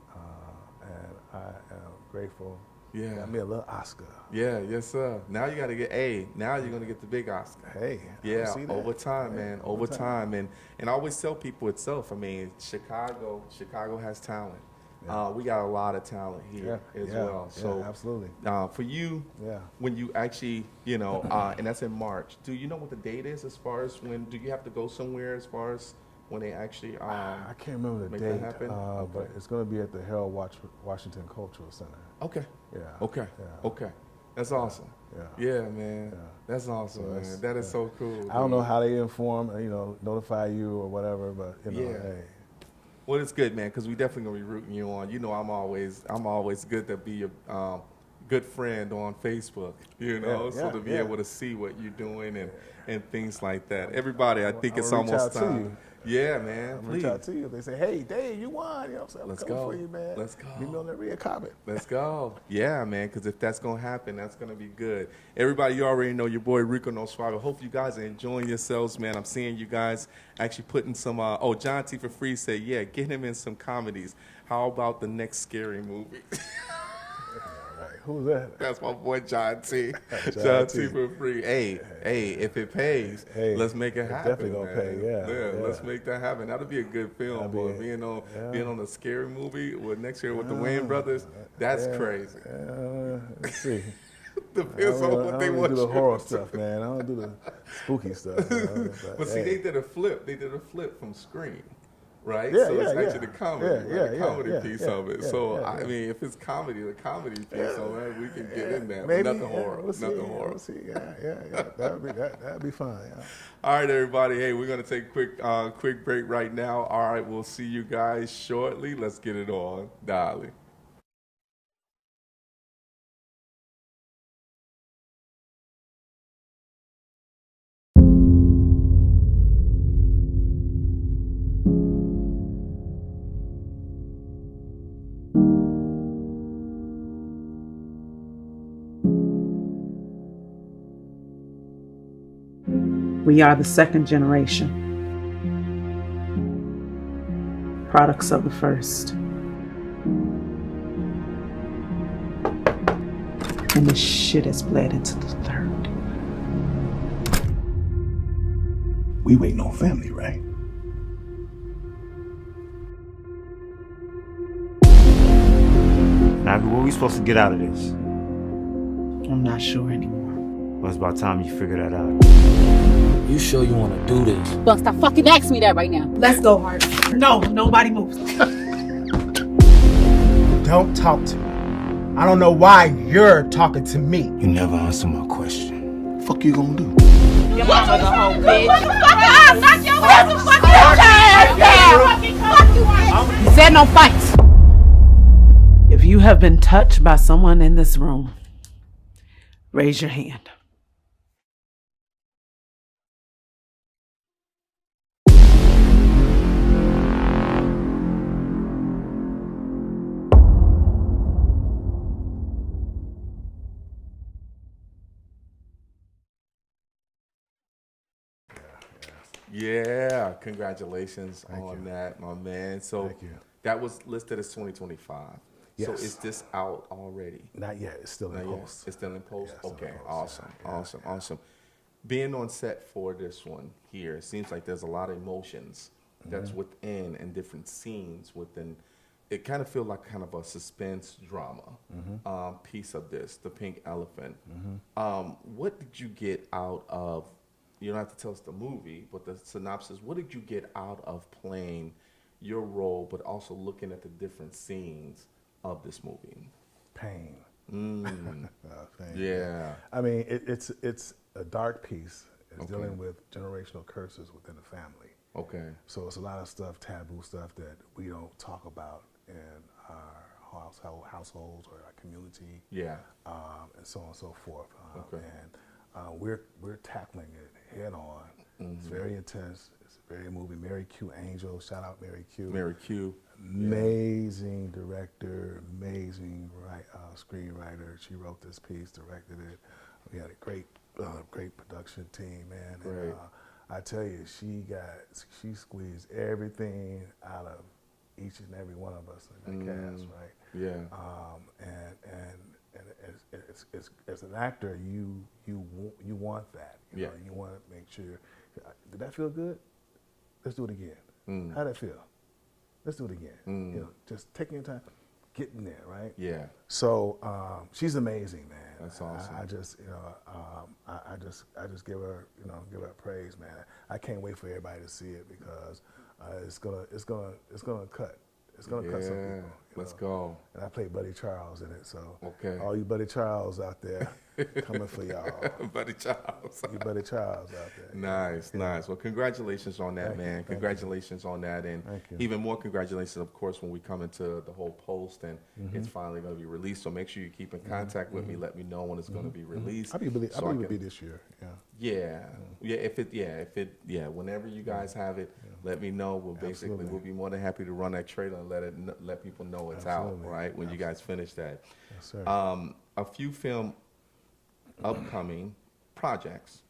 and I am grateful. Yeah. Got me a little Oscar. Yeah, yes, sir. Now you got to get now you're going to get the big Oscar. Hey, yeah, see that. over time, man, over time. And I always tell people itself, I mean, Chicago has talent. Yeah. We got a lot of talent here as well. So absolutely. For you, when you actually, and that's in March, do you know what the date is as far as do you have to go somewhere as far as when they actually I can't remember the date, but it's going to be at the Harold Washington Cultural Center. Okay. Yeah. Okay. Yeah. Okay. That's awesome. Yeah, man. That's awesome, man. That is so cool. I don't know how they inform, notify you or whatever, but hey. Well, it's good, man, because we definitely gonna be rooting you on. I'm always good to be a good friend on Facebook, so to be able to see what you're doing and things like that. Everybody, I think it's almost time. Yeah, man. I'll reach out to you. They say, hey, Dave, you won. Let's go. For you, man. Let's go. Give me on that red carpet. Let's go. Yeah, man, because if that's going to happen, that's going to be good. Everybody, you already know your boy Rico No Suave. Hope you guys are enjoying yourselves, man. I'm seeing you guys actually putting some, John T. for Free said, yeah, get him in some comedies. How about the next scary movie? Who's that? That's my boy John T. John T. for Free. Hey, if it pays, let's make it happen. Definitely gonna pay. Yeah. Let's make that happen. That'll be a good film. Boy. Being on a scary movie next year with the Wayne brothers, that's crazy. Let's see. Depends on what they want. I don't do the horror stuff, man. I don't do the spooky stuff. But see, they did a flip. They did a flip from Scream. right? Yeah, So it's yeah, actually the comedy, the comedy piece of it. So yeah. I mean, if it's comedy, the comedy piece of it, we can get in there. Maybe, But nothing horror. We'll see, nothing horror. We'll see. Yeah. That'd be fun. Yeah. All right, everybody. Hey, we're gonna take a quick break right now. All right, we'll see you guys shortly. Let's get it on, Dolly. We are the second generation, products of the first. And this shit has bled into the third. We waiting on family, right? Now, what are we supposed to get out of this? I'm not sure anymore. Well, it's about time you figure that out. You sure you want to do this? Well, stop fucking asking me that right now. Let's go, Hart. No, nobody moves. Don't talk to me. I don't know why you're talking to me. You never answer my question. What the fuck you gonna do? Your mama's a hoe, bitch. What the fuck up? Knock your ass the fuck out. You said no fights. If you have been touched by someone in this room, raise your hand. Yeah, congratulations on that, my man. So Thank you. that was listed as 2025. So Yes. is this out already? Not yet. It's still in Not yet. post. It's still in post? Yeah, it's still in Okay, post. awesome. Being on set for this one here, it seems like there's a lot of emotions that's within and different scenes within. It kind of feels like kind of a suspense drama piece of this, The Pink Elephant. What did you get out of, you don't have to tell us the movie, but the synopsis, what did you get out of playing your role, but also looking at the different scenes of this movie? Pain. Mm. Pain. Yeah. I mean, it's a dark piece. It's dealing with generational curses within the family. Okay. So it's a lot of stuff, taboo stuff that we don't talk about in our households or our community. Yeah. And so on and so forth. Okay. And we're tackling it head on. It's very intense. It's very moving. Mary Q Angel, shout out Mary Q. Mary Q. Amazing director, amazing screenwriter. She wrote this piece, directed it. We had a great production team, man. Great. And I tell you, she squeezed everything out of each and every one of us in that cast, right? Yeah. And as an actor, you want that. You know, you want to make sure. Did that feel good? Let's do it again. How'd that feel? Let's do it again. You know, just taking your time, getting there, right? Yeah. So she's amazing, man. That's awesome. I just give her praise, man. I can't wait for everybody to see it because it's gonna cut. It's gonna cut some people. Let's go. And I played Buddy Charles in it, so okay. All you Buddy Charles out there, coming for y'all. Buddy Charles. You Buddy Charles out there. Nice. Well, congratulations on that, man. Congratulations on that, and even more congratulations, of course, when we come into the whole post and it's finally going to be released. So make sure you keep in contact with me. Let me know when it's going to be released. I believe it'll be this year. Yeah. Whenever you guys have it, let me know. We'll be more than happy to run that trailer and let people know it's out, right? When you guys finish that. Yes, sir. A few film upcoming projects.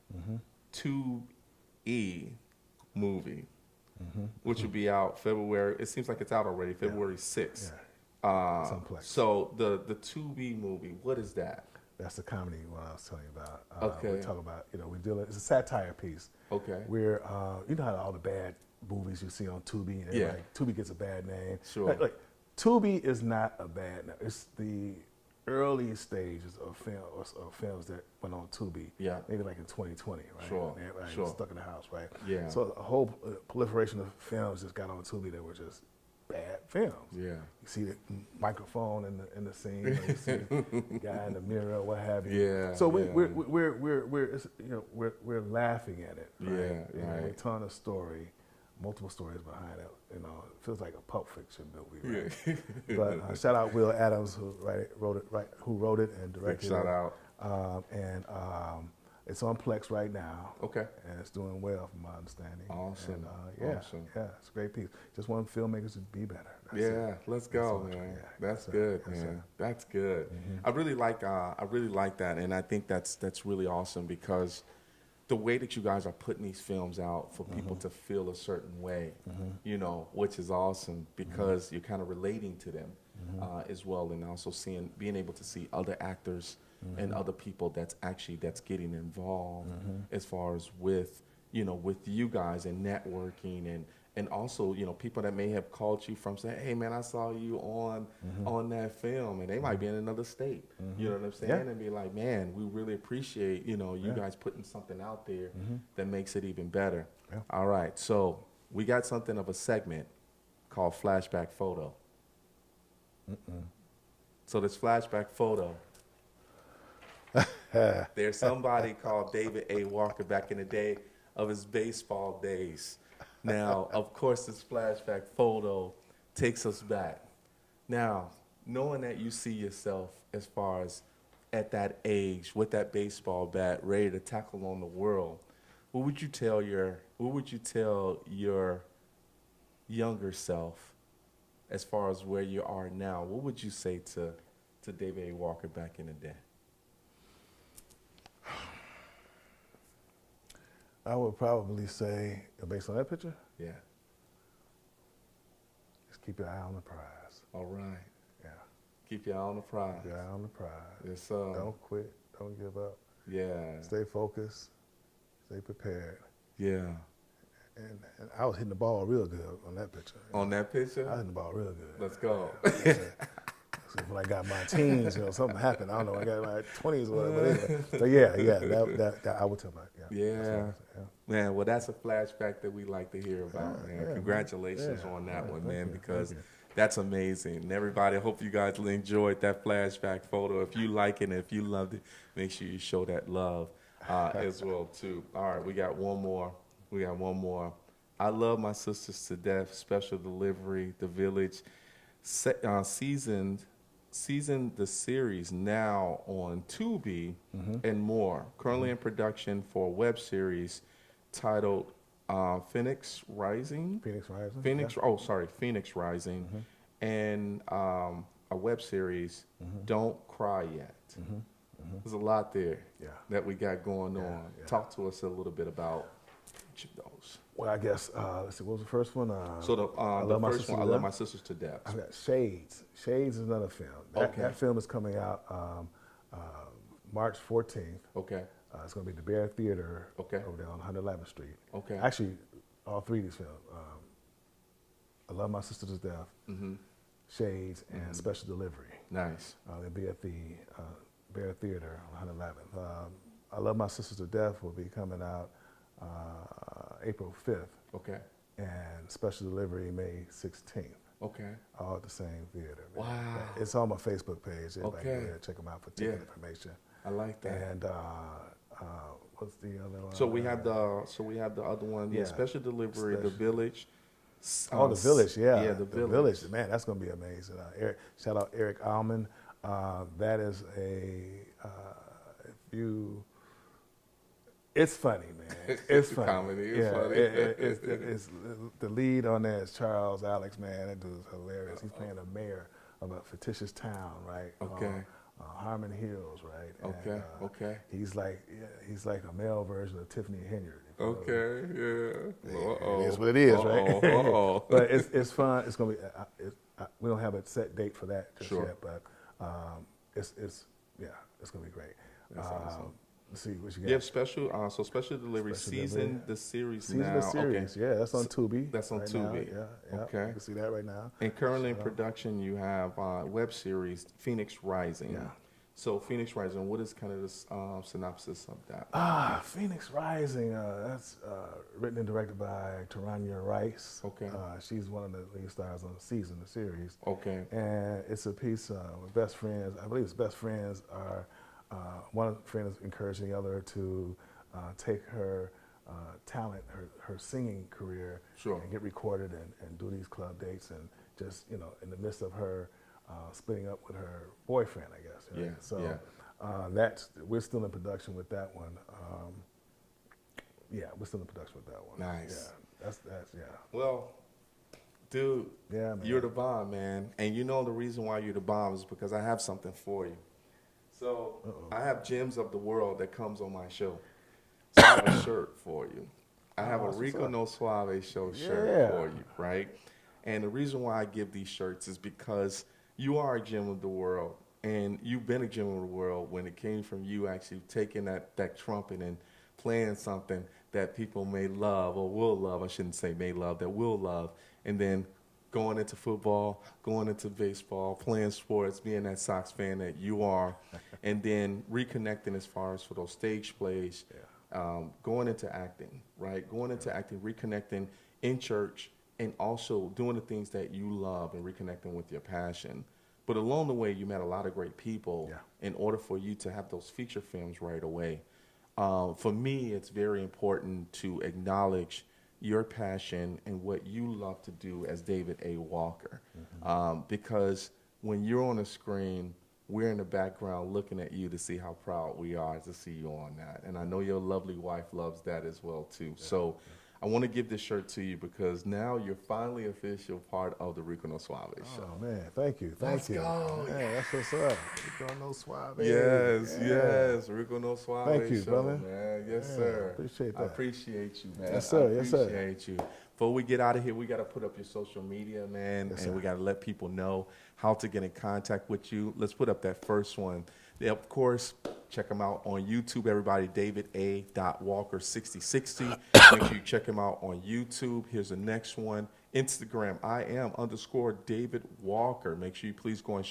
2E movie, which will be out February. It seems like it's out already, February 6th. So the 2B movie, what is that? That's the comedy one I was telling you about. Okay. We talk about, it's a satire piece. Okay. Where, you know how all the bad movies you see on Tubi, and Tubi gets a bad name. Sure. Like Tubi is not a bad name. It's the early stages of films that went on Tubi. Yeah. Maybe like in 2020, right? Sure, And everybody sure. was stuck in the house, right? Yeah. So a whole proliferation of films just got on Tubi that were just bad films. Yeah. You see the microphone in the scene, or you see the guy in the mirror, what have you. Yeah, So yeah. we're laughing at it. Right? Yeah, And right. we telling a story, multiple stories behind it. You know, it feels like a Pulp Fiction movie. Right? Yeah. But shout out Will Adams who wrote it and directed shout it. out. It's on Plex right now. Okay. And it's doing well, from my understanding. Awesome. And, Awesome. Yeah, it's a great piece. Just want filmmakers to be better. That's Yeah, it. let's That's go, all I'm trying- man. yeah, That's it. good, Yes, man. sir. That's good. I really like that, and I think that's really awesome because the way that you guys are putting these films out for people to feel a certain way, you know, which is awesome because you're kind of relating to them as well, and also being able to see other actors and other people that's getting involved as far as with you guys and networking and also, you know, people that may have called you from saying, hey man, I saw you on that film, and they might be in another state. You know what I'm saying? Yeah. And be like, man, we really appreciate, you know, you guys putting something out there that makes it even better. Yeah. All right, so we got something of a segment called Flashback Photo. So this flashback photo, there's somebody called David A. Walker back in the day of his baseball days. Now, of course, this flashback photo takes us back. Now, knowing that you see yourself as far as at that age with that baseball bat ready to tackle on the world, what would you tell your younger self as far as where you are now? What would you say to David A. Walker back in the day? I would probably say, based on that picture, Yeah. just keep your eye on the prize. All right. Yeah. Keep your eye on the prize. Keep your eye on the prize. Yes, sir. Don't quit. Don't give up. Yeah. Stay focused. Stay prepared. Yeah. And I was hitting the ball real good on that picture. On that picture? I was hitting the ball real good. Let's go. So when I got my teens, you know, something happened. I don't know. I got my 20s or whatever. But anyway, that I would tell my Yeah. Man, well, that's a flashback that we like to hear about, man. yeah, Congratulations man. on that one, Thank man, you, because thank you. that's amazing. And everybody, I hope you guys enjoyed that flashback photo. If you like it and if you loved it, make sure you show that love as well, too. All right, we got one more. I love my sisters to death. Special Delivery, The Village, season the series now on Tubi and more. Currently in production for a web series titled Phoenix Rising. Phoenix Rising. Phoenix Rising, and a web series, Don't Cry Yet. There's a lot there that we got going on. Talk to us a little bit about each of those. Well, I guess, let's see, what was the first one? So the first one, I Love My Sisters to Death. I got Shades. Shades is another film. That film is coming out March 14th. Okay. It's going to be the Bear Theater Okay. over there on 111th Street. Okay. Actually, all three of these films, I Love My Sisters to Death, Shades, and Special Delivery. Nice. They'll be at the Bear Theater on 111th. I Love My Sisters to Death will be coming out April 5th. Okay. And Special Delivery May 16th. Okay. All at the same theater. Wow. It's on my Facebook page. Everybody Okay. go there, check them out for ticket information. I like that. And what's the other one? So we have the other one. Yeah. Special Delivery, The Village. The Village. Yeah. Yeah, The Village. Man, that's gonna be amazing. Shout out Eric Alman. That is it's funny, man. It's funny. Comedy. It's funny. It's the lead on that is Charles Alex, man. That dude's hilarious. He's playing the mayor of a fictitious town, right? Okay. Harmon Hills, right? Okay. Okay. He's like a male version of Tiffany Henyard. Okay. Yeah. It is what it is, right? Uh-oh. But it's fun. It's gonna be. We don't have a set date for that just Sure. yet, but it's gonna be great. That's awesome. Let's see what you got. You have special delivery season the series Season now. the series, Okay. yeah, that's on Tubi. That's on right Tubi. Now. Yeah, Okay. You can see that right now. And currently in production, you have web series Phoenix Rising. Yeah. So Phoenix Rising, what is kind of the synopsis of that? Phoenix Rising. That's written and directed by Taranya Rice. Okay. She's one of the lead stars on the series. Okay. And it's a piece with best friends. I believe it's best friends are one friend is encouraging the other to take her talent, her singing career, and get recorded and do these club dates and just in the midst of her splitting up with her boyfriend, I guess. Right? Yeah. So we're still in production with that one. We're still in production with that one. Nice. Yeah, that's yeah. Well, dude, yeah, man. You're the bomb, man. And you know the reason why you're the bomb is because I have something for you. So I have Gems of the World that comes on my show. So I have a shirt for you. I have a Rico No Suave show shirt for you, right? And the reason why I give these shirts is because you are a gem of the world, and you've been a gem of the world when it came from you actually taking that trumpet and playing something that people may love or will love. I shouldn't say may love, that will love, and then going into football, going into baseball, playing sports, being that Sox fan that you are, and then reconnecting as far as for those stage plays, going into acting, right? Going into acting, reconnecting in church, and also doing the things that you love and reconnecting with your passion. But along the way, you met a lot of great people in order for you to have those feature films right away. For me, it's very important to acknowledge your passion and what you love to do as David A. Walker. Because when you're on the screen, we're in the background looking at you to see how proud we are to see you on that. And I know your lovely wife loves that as well, too. So I want to give this shirt to you because now you're finally official part of the Rico No Suave show. Oh, man, thank you. Let's go. Yeah, that's what's up. Rico No Suave. Yes, Rico No Suave Thank you, show, brother. man. Yes, Yeah, sir. appreciate that. I appreciate you, man. Yes, sir. I Yes, sir. appreciate you. Before we get out of here, we got to put up your social media, man, Yes, and sir. we got to let people know how to get in contact with you. Let's put up that first one. Yeah, of course, check him out on YouTube, everybody, DavidA.Walker6060. Make sure you check him out on YouTube. Here's the next one. Instagram, @David Walker. Make sure you please go and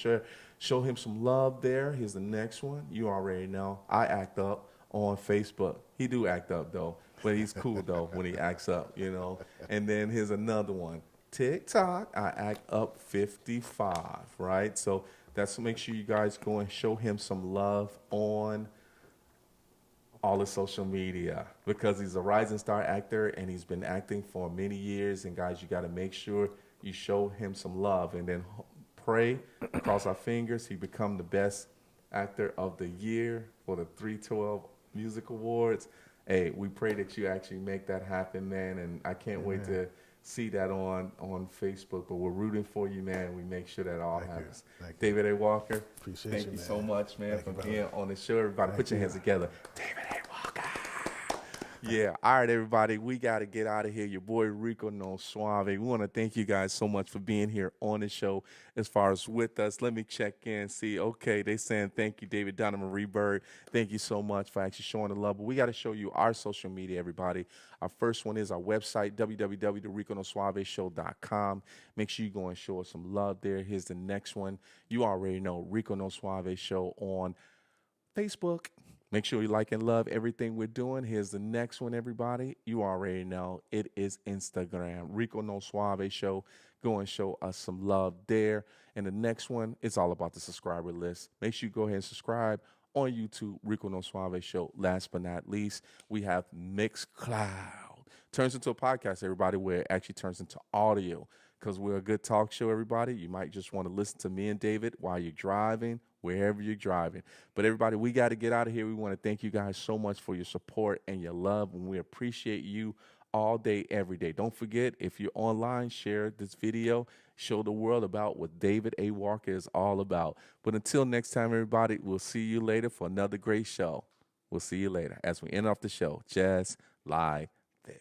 show him some love there. Here's the next one. You already know. I act up on Facebook. He do act up, though, but he's cool, though, when he acts up, And then here's another one. TikTok, I act up 55, right? So make sure you guys go and show him some love on all the social media because he's a rising star actor and he's been acting for many years. And guys, you got to make sure you show him some love and then pray, cross our fingers, he become the best actor of the year for the 312 Music Awards. Hey, we pray that you actually make that happen, man. And I can't wait to see that on Facebook, but we're rooting for you, man. We make sure that all happens. David A. Walker, Appreciate thank you man. so much, man, for you, being on the show. Everybody, put your hands together. David A. Walker. Yeah, all right, everybody, we got to get out of here. Your boy Rico No Suave. We want to thank you guys so much for being here on the show as far as with us. Let me check in, see. Okay, they saying thank you, David Donovan Reberg. Thank you so much for actually showing the love. But we got to show you our social media, everybody. Our first one is our website, www.riconosuaveshow.com. Make sure you go and show us some love there. Here's the next one. You already know, Rico No Suave Show on Facebook. Make sure you like and love everything we're doing. Here's the next one, everybody. You already know it is Instagram, Rico No Suave Show. Go and show us some love there. And the next one, it's all about the subscriber list. Make sure you go ahead and subscribe on YouTube, Rico No Suave Show. Last but not least, we have Mixcloud. Turns into a podcast, everybody, where it actually turns into audio because we're a good talk show, everybody. You might just want to listen to me and David while you're driving, wherever you're driving. But everybody, we got to get out of here. We want to thank you guys so much for your support and your love, and we appreciate you all day, every day. Don't forget, if you're online, share this video, show the world about what David A. Walker is all about. But until next time, everybody, we'll see you later for another great show. We'll see you later as we end off the show just like this.